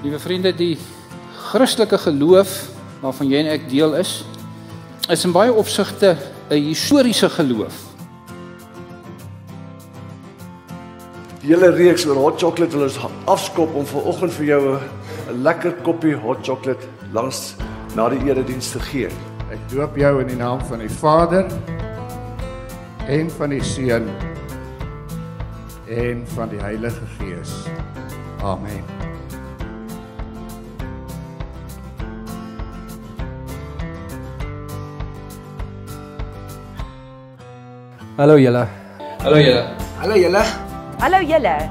Liewe vriende, die Christelike geloof waarvan jy en ek deel is in baie opsigte 'n historiese geloof. Die hele reeks oor hot chocolate wil ons afskop om vanoggend vir jou 'n lekker koppie hot chocolate langs na die erediens te gee. Ek doop jou in die naam van die Vader en van die Seun en van die Heilige Gees. Amen. Hallo julle. Hallo julle. Hallo julle. Hallo julle.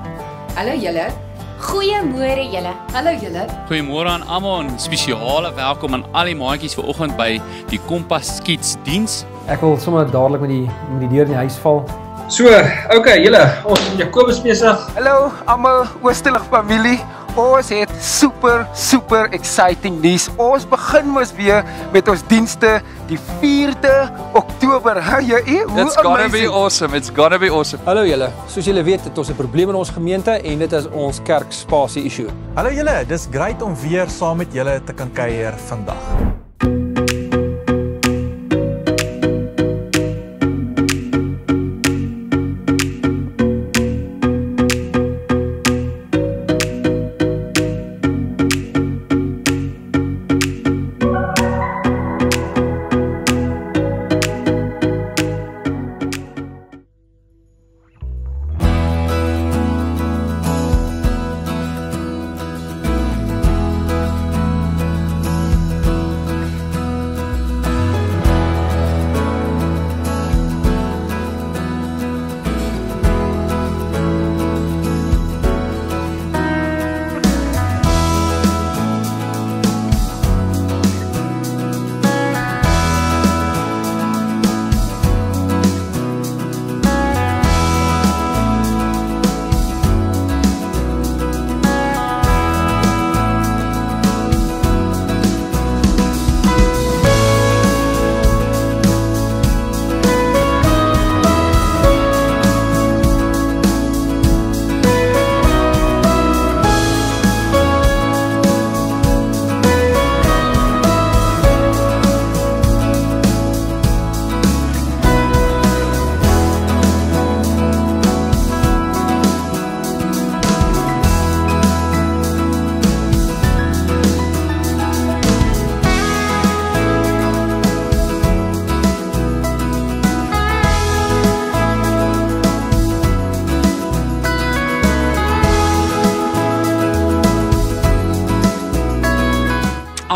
Hallo julle. Goeiemôre julle. Hallo julle. Goeiemôre aan almal en spesiale welkom aan al die maatjies vanoggend by die Kompas Skietsdiens. Ek wil sommer dadelik met die deur in die huis val. So, okay julle, ons is Jakobus besig. Hallo almal Oosterlig familie. Ons het super exciting nuus. Ons begin mos weer met ons dienste die 4de Oktober. It's gonna be awesome. It's gonna be awesome. Hallo julle. Soos julle weet, het ons 'n probleem in ons gemeente en dit is ons kerkspasie issue. Hallo julle, dis great om weer saam met julle te kan kuier vandag.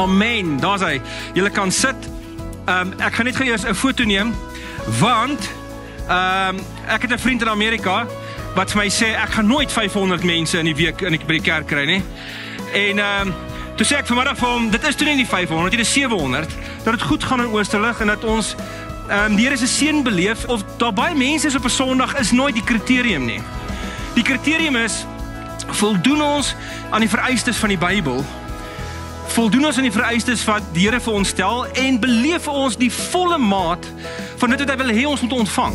Amen, daar's hy. Julle kan sit. Ek gaan net gou eers 'n foto neem want ek het 'n vriend in Amerika wat vir my sê ek gaan nooit 500 mense in die week by die kerk kry nie. En toe sê ek vanmiddag vir hom, dit is toe nie die 500, dit is 700, dat dit goed gaan in Oosterlig en dat ons die Here se seën beleef. Of daar baie mense is op 'n Sondag is nooit die kriterium nie. Die kriterium is, voldoen ons aan die vereistes van die Bybel? Voldoen ons aan die vereistes wat die Here vir ons stel en beleef ons die volle maat van dit wat hy wil hê ons moet ontvang?